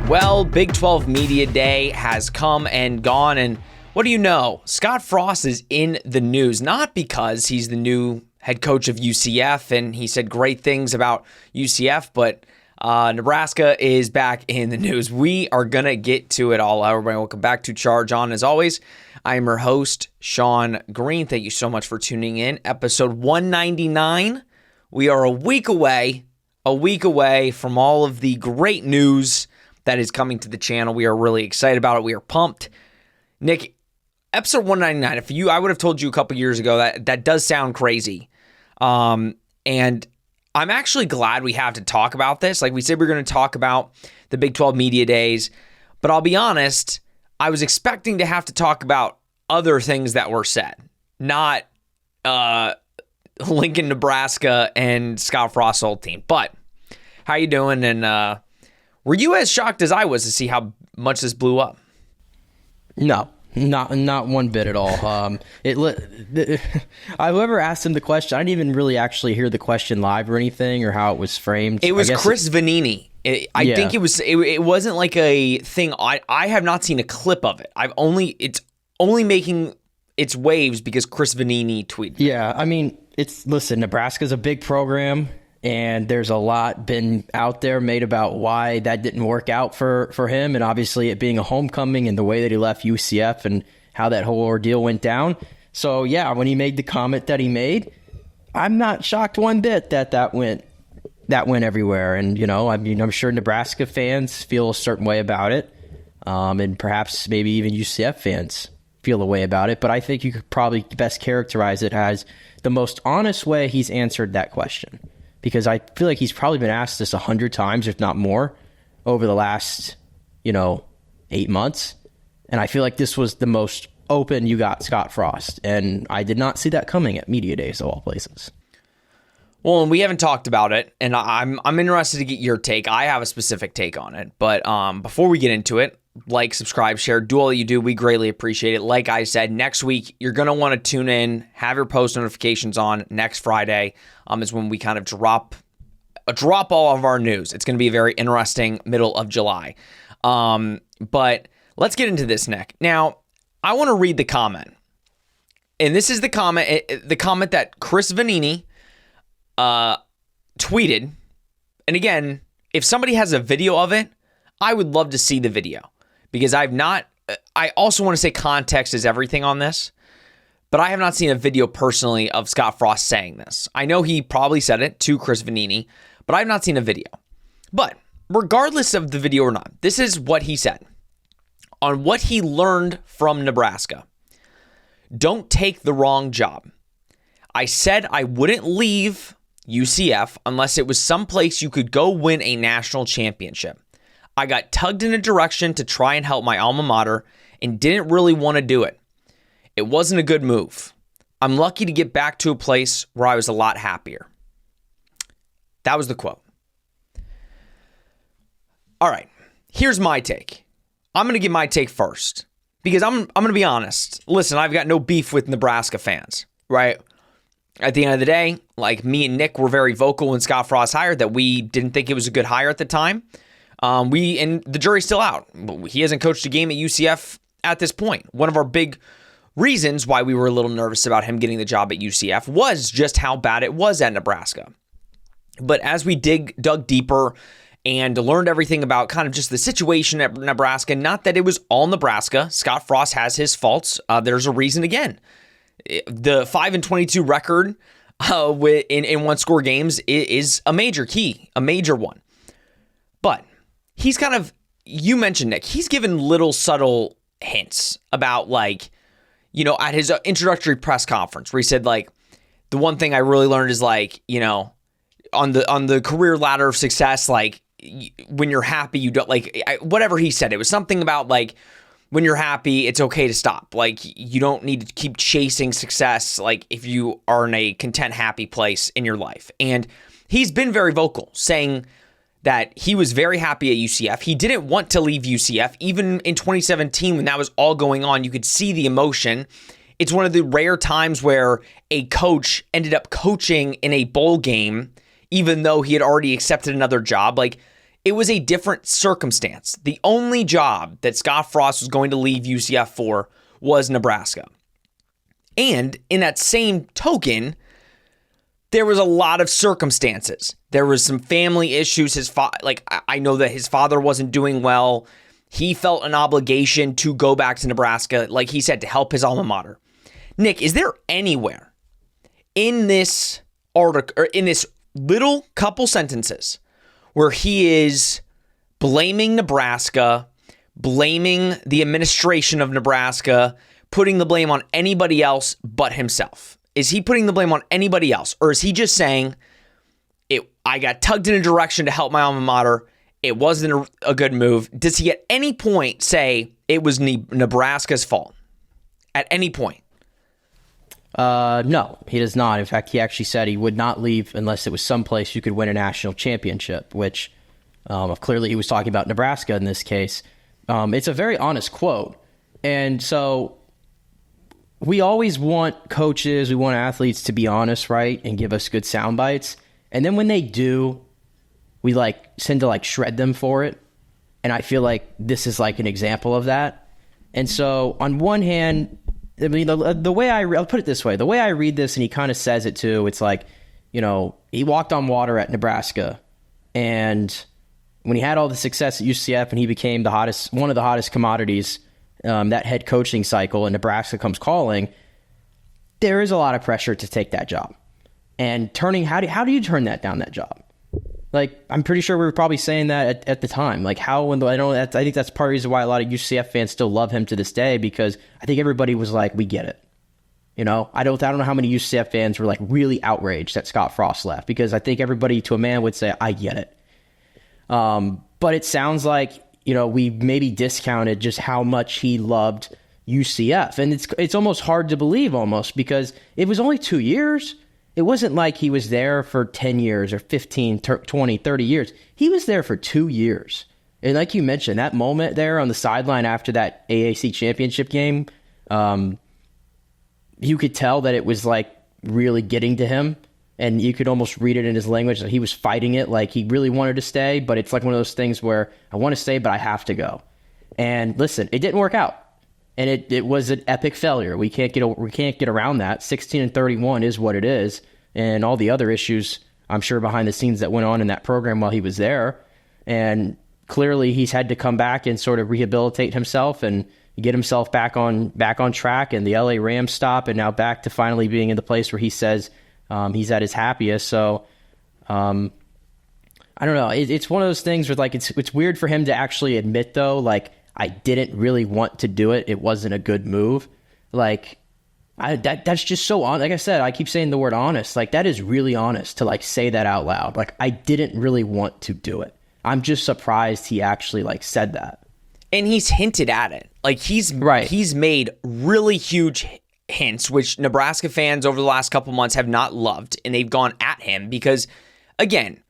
Well, Big 12 Media Day has come and gone, and what do you know? Scott Frost is in the news, not because he's the new head coach of UCF and he said great things about UCF, but Nebraska is back in the news. We are going to get to it all. Everybody, welcome back to Charge On. As always, I am your host, Sean Green. Thank you so much for tuning in. Episode 199. We are a week away from all of the great news that is coming to the channel. We are really excited about it. We are pumped. Nick, episode 199, I would have told you a couple years ago that does sound crazy. And I'm actually glad we have to talk about this. Like we said, we're going to talk about the Big 12 Media Days, but I'll be honest, I was expecting to have to talk about other things that were said, not Lincoln, Nebraska, and Scott Frost's old team. But how you doing? And were you as shocked as I was to see how much this blew up? No, not one bit at all. Whoever asked him the question, I didn't even really actually hear the question live or anything or how it was framed. It was Chris Vanini. I think it wasn't like a thing. I have not seen a clip of it. It's only making its waves because Chris Vanini tweeted. Yeah, I mean, listen, Nebraska's a big program. And there's a lot been out there made about why that didn't work out for him. And obviously it being a homecoming and the way that he left UCF and how that whole ordeal went down. So, yeah, when he made the comment that he made, I'm not shocked one bit that went everywhere. And, I'm sure Nebraska fans feel a certain way about it. And perhaps maybe even UCF fans feel a way about it. But I think you could probably best characterize it as the most honest way he's answered that question. Because I feel like he's probably been asked this 100 times, if not more, over the last, 8 months. And I feel like this was the most open you got Scott Frost. And I did not see that coming at Media Days of all places. Well, and we haven't talked about it, and I'm interested to get your take. I have a specific take on it. But before we get into it, like, subscribe, share, do all you do. We greatly appreciate it. Like I said, next week, you're going to want to tune in, have your post notifications on. Next Friday is when we kind of drop all of our news. It's going to be a very interesting middle of July. But let's get into this, Nick. Now, I want to read the comment. And this is the comment that Chris Vanini tweeted. And again, if somebody has a video of it, I would love to see the video. Because I also want to say context is everything on this, but I have not seen a video personally of Scott Frost saying this. I know he probably said it to Chris Vanini, but I have not seen a video. But regardless of the video or not, this is what he said on what he learned from Nebraska. Don't take the wrong job. I said I wouldn't leave UCF unless it was someplace you could go win a national championship. I got tugged in a direction to try and help my alma mater and didn't really want to do it. It wasn't a good move. I'm lucky to get back to a place where I was a lot happier. That was the quote. All right, here's my take. I'm going to give my take first because I'm going to be honest. Listen, I've got no beef with Nebraska fans, right? At the end of the day, like me and Nick were very vocal when Scott Frost hired that we didn't think it was a good hire at the time. And the jury's still out. He hasn't coached a game at UCF at this point. One of our big reasons why we were a little nervous about him getting the job at UCF was just how bad it was at Nebraska. But as we dug deeper and learned everything about kind of just the situation at Nebraska, not that it was all Nebraska. Scott Frost has his faults. There's a reason again. The 5-22 record in one-score games is a major key, a major one. But he's kind of, you mentioned, Nick, he's given little subtle hints about, like, at his introductory press conference where he said, like, the one thing I really learned is, like, on the career ladder of success, like, when you're happy, you don't, like, whatever he said. It was something about, like, when you're happy, it's okay to stop. Like, you don't need to keep chasing success, like, if you are in a content, happy place in your life. And he's been very vocal, saying that he was very happy at UCF. He didn't want to leave UCF. Even in 2017, when that was all going on, you could see the emotion. It's one of the rare times where a coach ended up coaching in a bowl game, even though he had already accepted another job. Like, it was a different circumstance. The only job that Scott Frost was going to leave UCF for was Nebraska. And in that same token, there was a lot of circumstances. There was some family issues. I know that his father wasn't doing well. He felt an obligation to go back to Nebraska, like he said, to help his alma mater. Nick, is there anywhere in this article, or in this little couple sentences, where he is blaming Nebraska, blaming the administration of Nebraska, putting the blame on anybody else but himself? Is he putting the blame on anybody else? Or is he just saying, I got tugged in a direction to help my alma mater, it wasn't a good move? Does he at any point say it was Nebraska's fault? At any point? No, he does not. In fact, he actually said he would not leave unless it was someplace you could win a national championship, which clearly he was talking about Nebraska in this case. It's a very honest quote. And so we always want coaches, we want athletes to be honest, right, and give us good sound bites. And then when they do, we tend to shred them for it. And I feel like this is an example of that. And so on one hand, I mean, the way I'll put it this way, the way I read this, and he kind of says it too, it's he walked on water at Nebraska, and when he had all the success at UCF and he became one of the hottest commodities, that head coaching cycle, and Nebraska comes calling, there is a lot of pressure to take that job. And how do you turn that down, that job? I'm pretty sure we were probably saying that at the time. I think that's part of the reason why a lot of UCF fans still love him to this day, because I think everybody was like, we get it. I don't know how many UCF fans were really outraged that Scott Frost left, because I think everybody to a man would say, I get it. But it sounds like, we maybe discounted just how much he loved UCF. And it's almost hard to believe because it was only 2 years. It wasn't like he was there for 10 years or 15, 20, 30 years. He was there for 2 years. And like you mentioned, that moment there on the sideline after that AAC championship game, you could tell that it was really getting to him. And you could almost read it in his language that he was fighting it, he really wanted to stay. But it's one of those things where I want to stay, but I have to go. And listen, it didn't work out. And it was an epic failure. We can't get around that. 16-31 is what it is, and all the other issues I'm sure behind the scenes that went on in that program while he was there. And clearly, he's had to come back and sort of rehabilitate himself and get himself back on track. And the LA Rams stop, and now back to finally being in the place where he says he's at his happiest. So I don't know. It's one of those things where it's weird for him to actually admit though, I didn't really want to do it. It wasn't a good move. That's just so honest. Like I said, I keep saying the word honest. That is really honest to say that out loud. I didn't really want to do it. I'm just surprised he actually said that. And he's hinted at it. He's made really huge hints, which Nebraska fans over the last couple months have not loved, and they've gone at him because, again,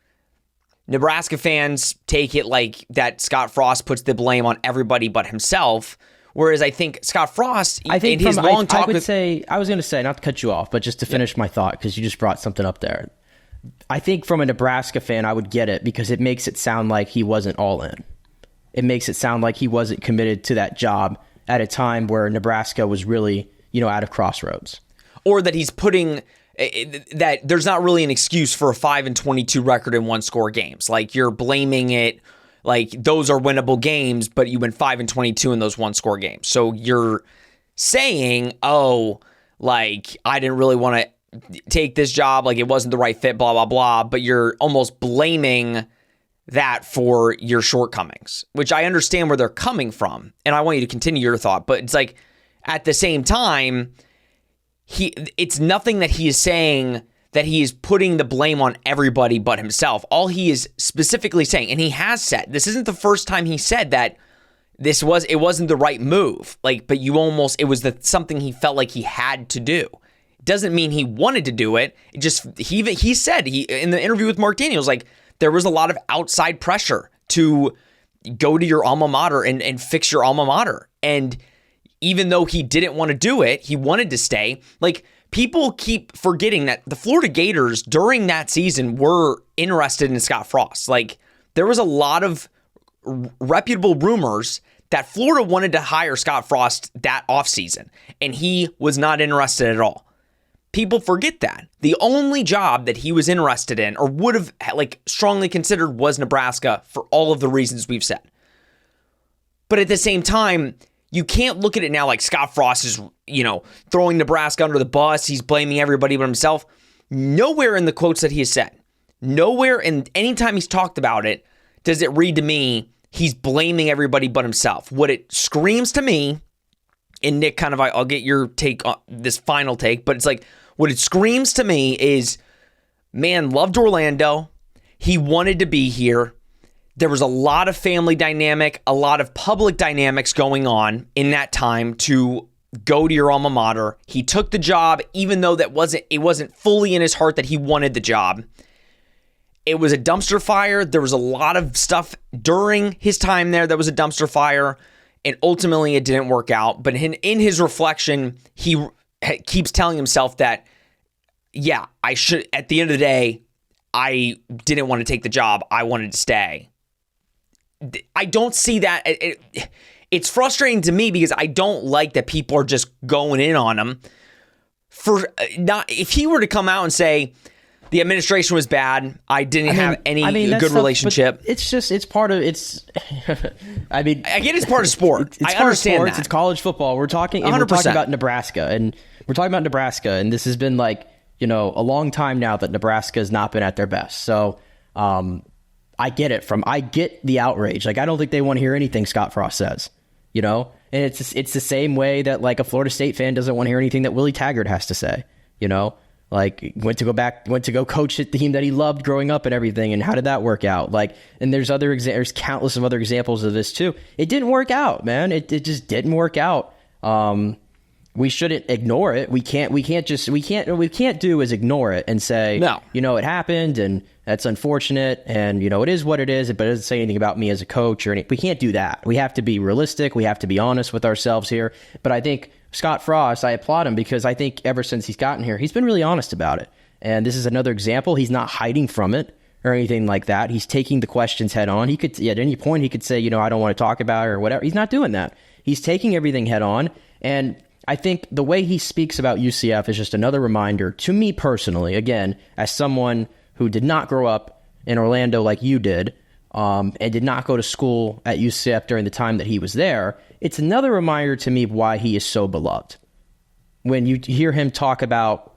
Nebraska fans take it that Scott Frost puts the blame on everybody but himself, whereas I think Scott Frost, I was going to say, not to cut you off, but just to finish my thought, because you just brought something up there. I think from a Nebraska fan, I would get it, because it makes it sound like he wasn't all in. It makes it sound like he wasn't committed to that job at a time where Nebraska was really, at a crossroads. Or that he's putting that there's not really an excuse for a 5-22 record in one-score games. You're blaming it those are winnable games, but you went 5-22 in those one-score games. So you're saying, I didn't really want to take this job, it wasn't the right fit, blah, blah, blah, but you're almost blaming that for your shortcomings, which I understand where they're coming from, and I want you to continue your thought, but it's at the same time, it's nothing that he is saying that he is putting the blame on everybody but himself. All he is specifically saying, and he has said, this isn't the first time he said that it wasn't the right move. But it was something he felt like he had to do. It doesn't mean he wanted to do it. It just, he said in the interview with Mark Daniels, there was a lot of outside pressure to go to your alma mater and fix your alma mater. And even though he didn't want to do it, he wanted to stay. People keep forgetting that the Florida Gators during that season were interested in Scott Frost. there was a lot of reputable rumors that Florida wanted to hire Scott Frost that offseason, and he was not interested at all. People forget that. The only job that he was interested in or would have strongly considered was Nebraska for all of the reasons we've said. But at the same time, you can't look at it now like Scott Frost is, throwing Nebraska under the bus. He's blaming everybody but himself. Nowhere in the quotes that he has said, nowhere in any time he's talked about it, does it read to me he's blaming everybody but himself. What it screams to me, and Nick, I'll get your take on this final take, but it's like, what it screams to me is, man, loved Orlando. He wanted to be here. There was a lot of family dynamic, a lot of public dynamics going on in that time to go to your alma mater. He took the job, even though it wasn't fully in his heart that he wanted the job. It was a dumpster fire. There was a lot of stuff during his time there that was a dumpster fire, and ultimately it didn't work out. But in his reflection, he keeps telling himself that, yeah, I should, at the end of the day, I didn't want to take the job. I wanted to stay. I don't see that. It's frustrating to me because I don't like that people are just going in on him for not. If he were to come out and say the administration was bad, I didn't have any good relationship. It's part of it's. I get it's part of sport. I understand sports, that. It's college football. We're talking about Nebraska, and this has been a long time now that Nebraska has not been at their best. So I get the outrage. I don't think they want to hear anything Scott Frost says, and it's the same way that a Florida State fan doesn't want to hear anything that Willie Taggart has to say, went to go coach at the team that he loved growing up and everything. And how did that work out? And there's countless of other examples of this too. It didn't work out, man. It just didn't work out. We shouldn't ignore it. What we can't do is ignore it and say, no, it happened and that's unfortunate. And, it is what it is, but it doesn't say anything about me as a coach or anything. We can't do that. We have to be realistic. We have to be honest with ourselves here. But I think Scott Frost, I applaud him because I think ever since he's gotten here, he's been really honest about it. And this is another example. He's not hiding from it or anything like that. He's taking the questions head on. He could, at any point, he could say, I don't want to talk about it or whatever. He's not doing that. He's taking everything head on. And I think the way he speaks about UCF is just another reminder to me personally, again, as someone who did not grow up in Orlando like you did, and did not go to school at UCF during the time that he was there. It's another reminder to me of why he is so beloved. When you hear him talk about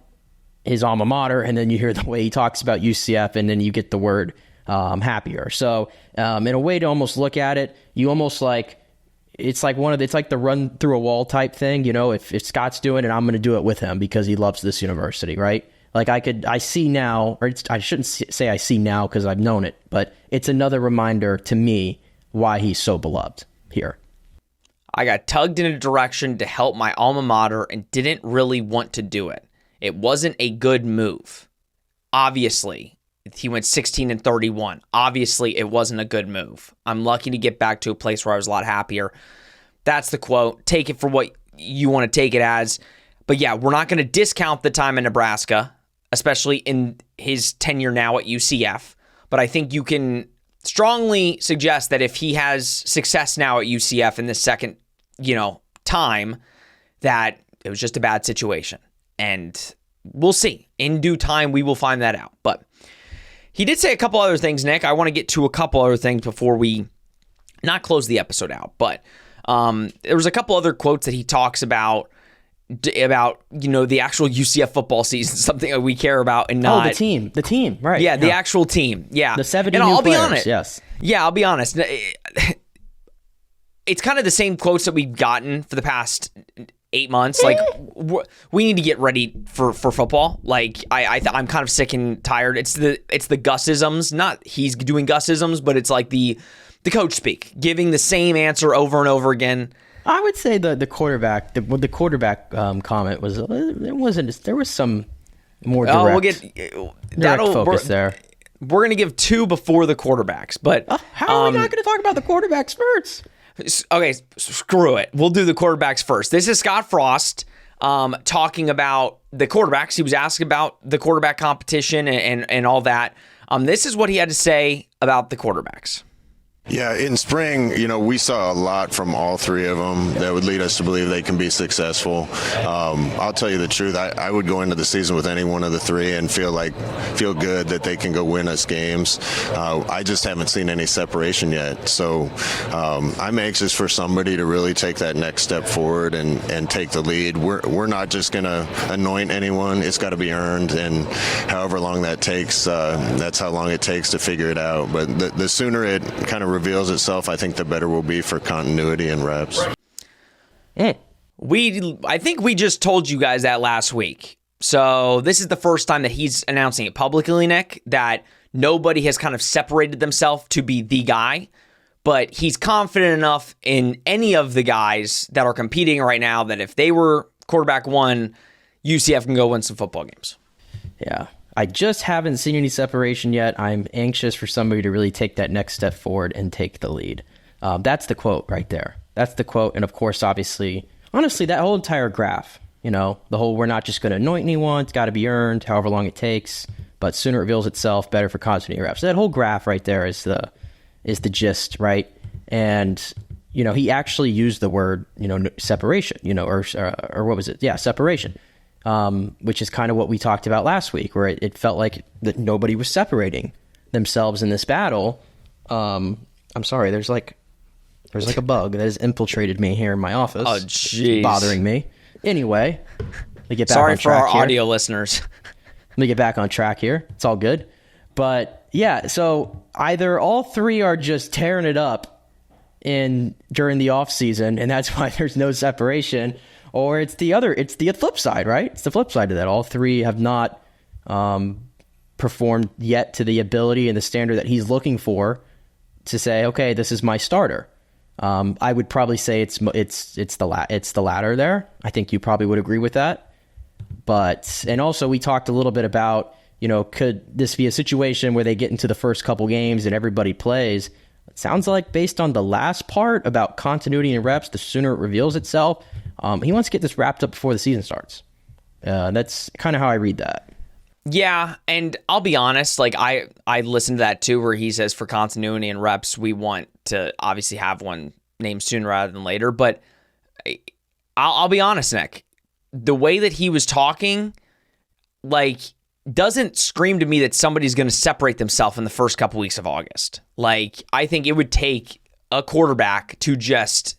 his alma mater, and then you hear the way he talks about UCF, and then you get the word happier. So in a way to almost look at it, you almost it's like the run through a wall type thing, if Scott's doing it, I'm going to do it with him because he loves this university, right? I see now, or I shouldn't say I see now because I've known it, but it's another reminder to me why he's so beloved here. I got tugged in a direction to help my alma mater and didn't really want to do it. It wasn't a good move. Obviously, he went 16-31. Obviously, it wasn't a good move. I'm lucky to get back to a place where I was a lot happier. That's the quote. Take it for what you want to take it as. But yeah, we're not going to discount the time in Nebraska, especially in his tenure now at UCF. But I think you can strongly suggest that if he has success now at UCF in this second, time, that it was just a bad situation. And we'll see. In due time, we will find that out. But he did say a couple other things, Nick. I want to get to a couple other things before we not close the episode out. But there was a couple other quotes that he talks about the actual UCF football season, something that we care about and not... Oh, the team, right. Yeah, the actual team, yeah. The 70 and new I'll players, be honest. Yes. Yeah, I'll be honest. It's kind of the same quotes that we've gotten for the past 8 months. We need to get ready for football. I'm kind of sick and tired. It's the Gusisms. Not he's doing Gusisms, but it's like the coach speak, giving the same answer over and over again. I would say the quarterback comment was there was some more direct, direct focus there. We're going to give two before the quarterbacks, but how are we not going to talk about the quarterbacks first? Okay, screw it. We'll do the quarterbacks first. This is Scott Frost talking about the quarterbacks. He was asked about the quarterback competition and all that. This is what he had to say about the quarterbacks? Yeah, in spring, we saw a lot from all three of them that would lead us to believe they can be successful. I'll tell you the truth. I would go into the season with any one of the three and feel good that they can go win us games. I just haven't seen any separation yet. So I'm anxious for somebody to really take that next step forward and take the lead. We're not just going to anoint anyone. It's got to be earned. And however long that takes, that's how long it takes to figure it out. But the sooner it kind of reveals itself, I think the better will be for continuity and reps. I think we just told you guys that last week. So this is the first time that he's announcing it publicly, Nick, that nobody has kind of separated themselves to be the guy, but he's confident enough in any of the guys that are competing right now that if they were quarterback one, UCF can go win some football games. Yeah. I just haven't seen any separation yet. I'm anxious for somebody to really take that next step forward and take the lead. That's the quote right there. That's the quote. And of course, honestly, that whole entire graph, the whole we're not just going to anoint anyone. It's got to be earned, however long it takes. But sooner it reveals itself, better for continuity reps. So that whole graph right there is the gist, right? And, he actually used the word, separation, or what was it? Yeah, separation. Which is kind of what we talked about last week, where it felt like that nobody was separating themselves in this battle. I'm sorry, there's like a bug that has infiltrated me here in my office. Oh, jeez. Bothering me. Anyway, let me get back sorry on track for our here. audio listeners. Let me get back on track here. It's all good. But yeah, so either all three are just tearing it up during the off season, and that's why there's no separation. Or it's the flip side, right? It's the flip side of that. All three have not performed yet to the ability and the standard that he's looking for to say, okay, this is my starter. I would probably say it's the latter there. I think you probably would agree with that. And also we talked a little bit about, could this be a situation where they get into the first couple games and everybody plays? It sounds like based on the last part about continuity and reps, the sooner it reveals itself. He wants to get this wrapped up before the season starts. That's kind of how I read that. Yeah, and I'll be honest, like I listened to that too, where he says for continuity and reps, we want to obviously have one named sooner rather than later. But I'll be honest, Nick, the way that he was talking, like, doesn't scream to me that somebody's going to separate themselves in the first couple weeks of August. Like, I think it would take a quarterback to just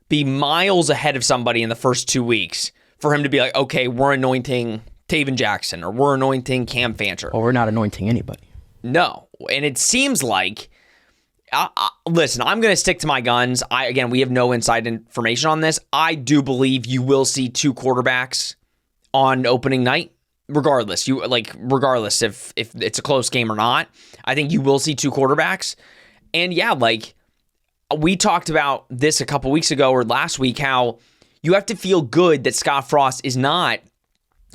be miles ahead of somebody in the first 2 weeks for him to be like, okay, we're anointing Taven Jackson or we're anointing Cam Fancher. Or we're not anointing anybody. No. And it seems like, listen, I'm going to stick to my guns. Again, we have no inside information on this. I do believe you will see two quarterbacks on opening night, regardless. Regardless if it's a close game or not. I think you will see two quarterbacks. And yeah, like, we talked about this a couple weeks ago or last week, how you have to feel good that Scott Frost is not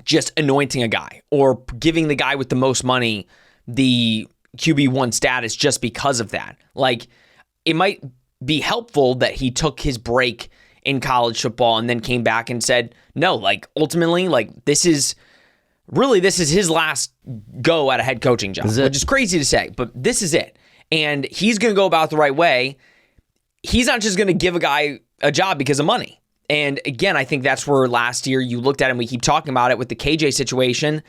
just anointing a guy or giving the guy with the most money the QB1 status just because of that. Like, it might be helpful that he took his break in college football and then came back and said, no, like, ultimately, like, this is his last go at a head coaching job, which is crazy to say, but this is it. And he's going to go about the right way. He's not just going to give a guy a job because of money. And again, I think that's where last year you looked at him. We keep talking about it with the KJ situation.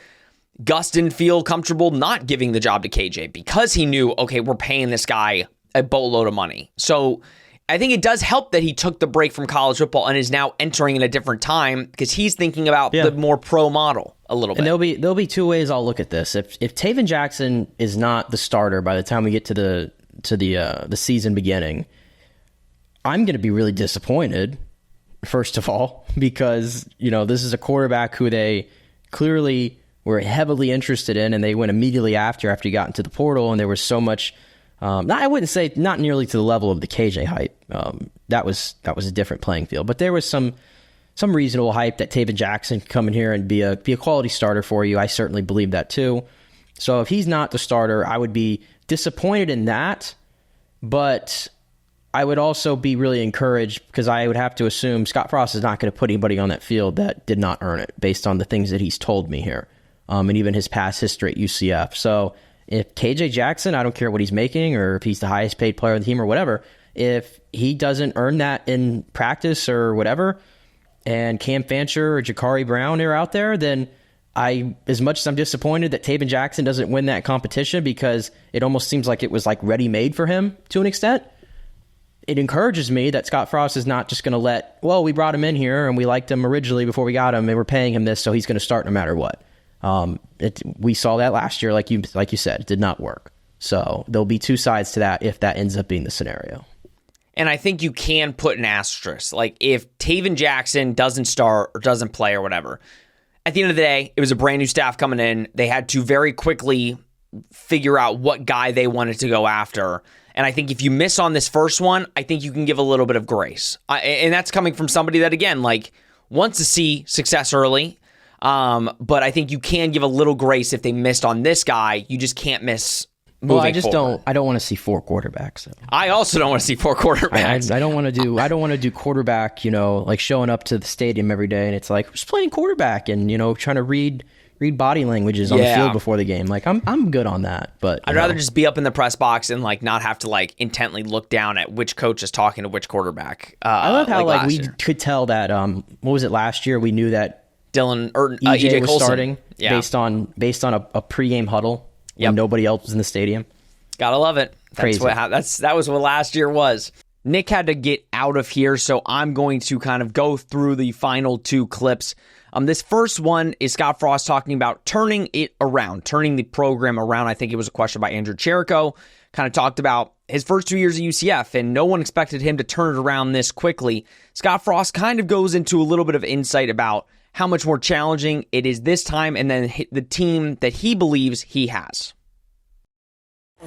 Gus didn't feel comfortable not giving the job to KJ because he knew, okay, we're paying this guy a boatload of money. So I think it does help that he took the break from college football and is now entering in a different time because he's thinking about the more pro model a little bit. And there'll be two ways I'll look at this. If Taven Jackson is not the starter by the time we get to the season beginning, I'm going to be really disappointed, first of all, because, this is a quarterback who they clearly were heavily interested in, and they went immediately after he got into the portal, and there was so much, I wouldn't say not nearly to the level of the KJ hype. That was a different playing field, but there was some reasonable hype that Taven Jackson could come in here and be a quality starter for you. I certainly believe that too. So if he's not the starter, I would be disappointed in that, but I would also be really encouraged because I would have to assume Scott Frost is not going to put anybody on that field that did not earn it based on the things that he's told me here, and even his past history at UCF. So If KJ Jackson, I don't care what he's making or if he's the highest paid player on the team or whatever, if he doesn't earn that in practice or whatever, and Cam Fancher or Jakari Brown are out there, then as much as I'm disappointed that Taven Jackson doesn't win that competition because it almost seems like it was like ready-made for him to an extent, it encourages me that Scott Frost is not just going to we brought him in here and we liked him originally before we got him and we're paying him this, so he's going to start no matter what. We saw that last year, like you said, it did not work. So there'll be two sides to that if that ends up being the scenario. And I think you can put an asterisk. Like, if Taven Jackson doesn't start or doesn't play or whatever, at the end of the day, it was a brand new staff coming in. They had to very quickly figure out what guy they wanted to go after. And I think if you miss on this first one, I think you can give a little bit of grace. And that's coming from somebody that, again, like, wants to see success early. But I think you can give a little grace if they missed on this guy. You just can't miss moving forward. I don't want to see 4 quarterbacks. So. I also don't want to see 4 quarterbacks. I don't want to do quarterback, like showing up to the stadium every day and it's like, just playing quarterback and, trying to read body languages on the field before the game. Like, I'm good on that, but I'd rather just be up in the press box and like not have to like intently look down at which coach is talking to which quarterback. I love how like we could tell that, what was it last year? We knew that Dylan or EJ was Colson starting based on a pregame huddle when nobody else was in the stadium. Gotta love it. Crazy. That was what last year was. Nick had to get out of here, so I'm going to kind of go through the final 2 clips. This first one is Scott Frost talking about turning it around, turning the program around. I think it was a question by Andrew Cherico. Kind of talked about his first 2 years at UCF, and no one expected him to turn it around this quickly. Scott Frost kind of goes into a little bit of insight about how much more challenging it is this time, and then the team that he believes he has.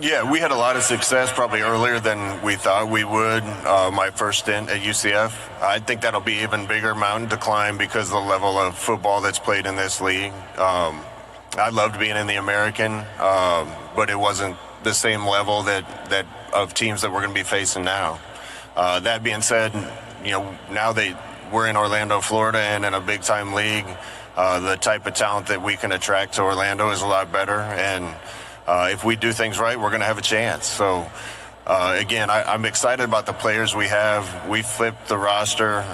Yeah, we had a lot of success probably earlier than we thought we would. My first stint at UCF, I think that'll be even bigger mountain to climb because of the level of football that's played in this league. I loved being in the American, but it wasn't the same level that of teams that we're going to be facing now. That being said, now we're in Orlando, Florida, and in a big-time league. The type of talent that we can attract to Orlando is a lot better, and if we do things right, we're going to have a chance. So, again, I'm excited about the players we have. We flipped the roster,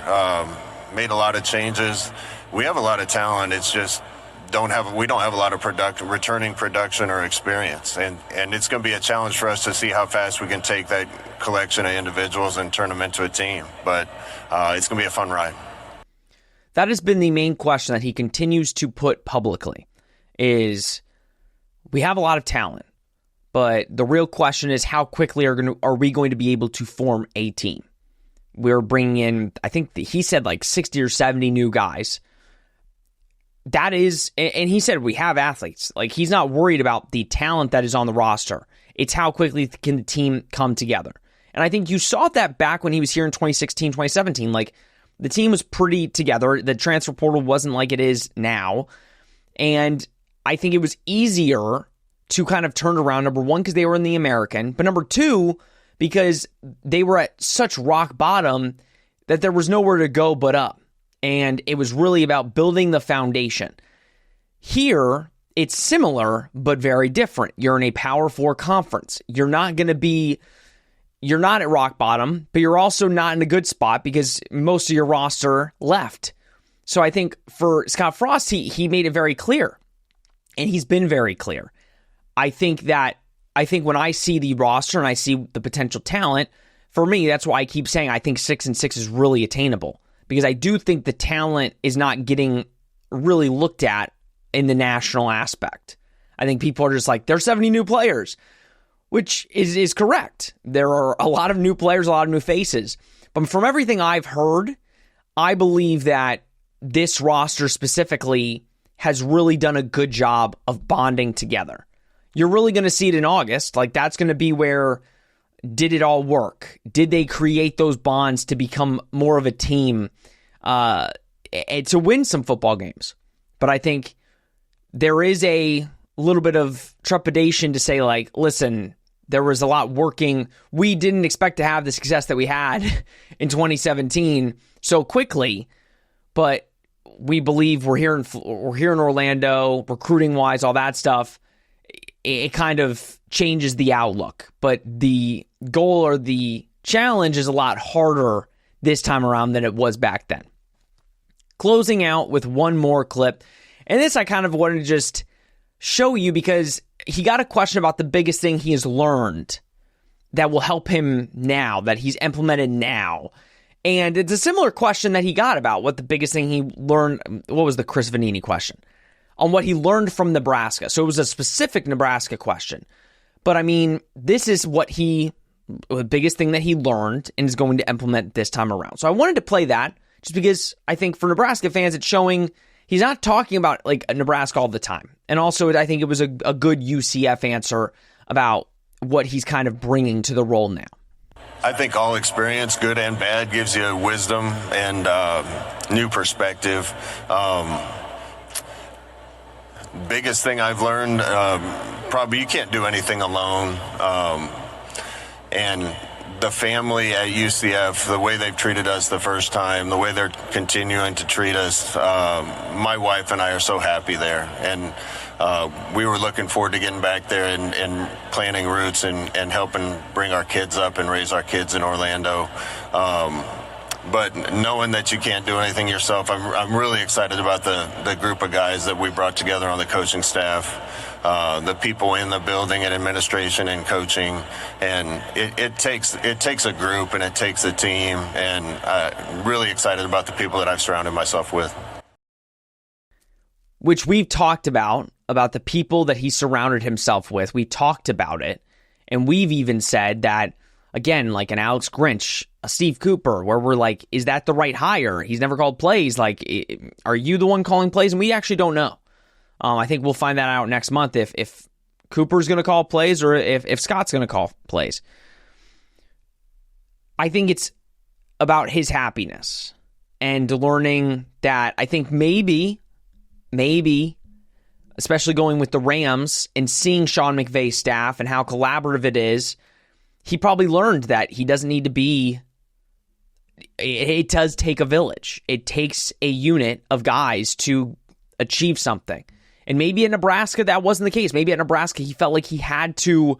made a lot of changes. We have a lot of talent. It's just we don't have a lot of returning production or experience, and it's going to be a challenge for us to see how fast we can take that collection of individuals and turn them into a team. But it's going to be a fun ride. That has been the main question that he continues to put publicly is, we have a lot of talent, but the real question is how quickly are we going to be able to form a team? We're bringing in, I think he said like 60 or 70 new guys. That is, and he said we have athletes. Like, he's not worried about the talent that is on the roster. It's how quickly can the team come together. And I think you saw that back when he was here in 2016, 2017. Like, the team was pretty together. The transfer portal wasn't like it is now. And I think it was easier to kind of turn around, number one, because they were in the American, but number two, because they were at such rock bottom that there was nowhere to go but up. And it was really about building the foundation. Here, it's similar, but very different. You're in a Power 4 conference. You're not at rock bottom, but you're also not in a good spot because most of your roster left. So I think for Scott Frost, he made it very clear. And he's been very clear. I think when I see the roster and I see the potential talent, for me, that's why I keep saying I think 6-6 is really attainable. Because I do think the talent is not getting really looked at in the national aspect. I think people are just like, there's 70 new players, which is correct. There are a lot of new players, a lot of new faces. But from everything I've heard, I believe that this roster specifically has really done a good job of bonding together. You're really going to see it in August. Like, that's going to be where, did it all work? Did they create those bonds to become more of a team and to win some football games? But I think there is a little bit of trepidation to say, like, listen, there was a lot working. We didn't expect to have the success that we had in 2017 so quickly, but we believe we're here in Orlando, recruiting wise, all that stuff. it kind of changes the outlook. But the goal or the challenge is a lot harder this time around than it was back then. Closing out with one more clip. And this I kind of wanted to just show you because he got a question about the biggest thing he has learned that will help him now, that he's implemented now. And it's a similar question that he got about what the biggest thing he learned. What was the Chris Vanini question? On what he learned from Nebraska. So it was a specific Nebraska question. But I mean, this is the biggest thing that he learned and is going to implement this time around. So I wanted to play that just because I think for Nebraska fans, it's showing he's not talking about like Nebraska all the time. And also, I think it was a good UCF answer about what he's kind of bringing to the role now. I think all experience, good and bad, gives you wisdom and new perspective. Biggest thing I've learned, probably you can't do anything alone. And the family at UCF, the way they've treated us the first time, the way they're continuing to treat us, my wife and I are so happy there. And we were looking forward to getting back there and planting roots and helping bring our kids up and raise our kids in Orlando. But knowing that you can't do anything yourself, I'm really excited about the group of guys that we brought together on the coaching staff. The people in the building and administration and coaching, and it takes a group and it takes a team, and I'm really excited about the people that I've surrounded myself with. Which we've talked about the people that he surrounded himself with. We talked about it, and we've even said that, again, like an Alex Grinch, a Steve Cooper, where we're like, is that the right hire? He's never called plays. Like, are you the one calling plays? And we actually don't know. I think we'll find that out next month if Cooper's going to call plays or if Scott's going to call plays. I think it's about his happiness and learning that I think maybe, especially going with the Rams and seeing Sean McVay's staff and how collaborative it is, he probably learned that he doesn't need to be. It does take a village. It takes a unit of guys to achieve something. And maybe at Nebraska, that wasn't the case. Maybe at Nebraska, he felt like he had to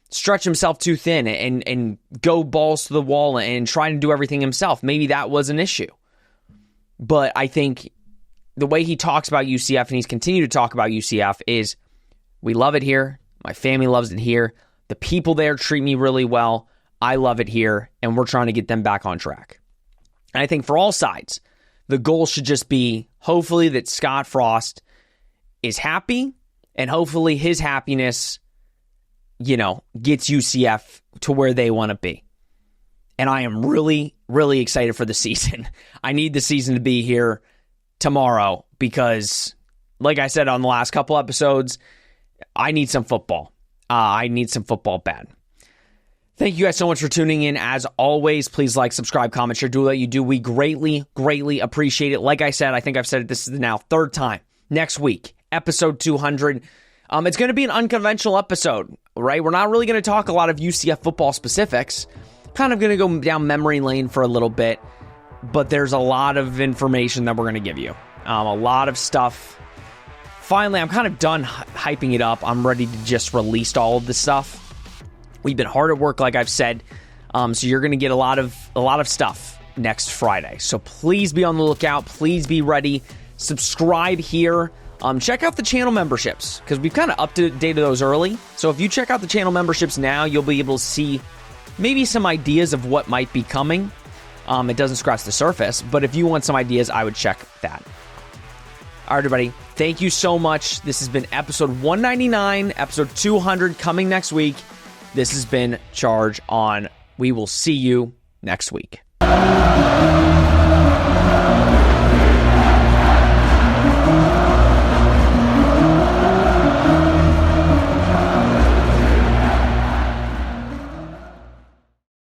stretch himself too thin and go balls to the wall and try to do everything himself. Maybe that was an issue. But I think the way he talks about UCF, and he's continued to talk about UCF, is we love it here. My family loves it here. The people there treat me really well. I love it here, and we're trying to get them back on track. And I think for all sides, the goal should just be hopefully that Scott Frost is happy, and hopefully his happiness, gets UCF to where they want to be. And I am really, really excited for the season. I need the season to be here tomorrow because, like I said on the last couple episodes, I need some football. I need some football bad. Thank you guys so much for tuning in. As always, please like, subscribe, comment, share, do what you do. We greatly, greatly appreciate it. Like I said, I think I've said it, this is now third time. Next week, episode 200. It's going to be an unconventional episode, right? We're not really going to talk a lot of UCF football specifics. Kind of going to go down memory lane for a little bit, but there's a lot of information that we're going to give you. A lot of stuff. Finally, I'm kind of done hyping it up. I'm ready to just release all of this stuff. We've been hard at work, like I've said, so you're going to get a lot of stuff next Friday. So please be on the lookout. Please be ready. Subscribe here. Check out the channel memberships because we've kind of updated those early. So if you check out the channel memberships now, you'll be able to see maybe some ideas of what might be coming. It doesn't scratch the surface, but if you want some ideas, I would check that. All right, everybody. Thank you so much. This has been episode 199, episode 200 coming next week. This has been Charge On. We will see you next week.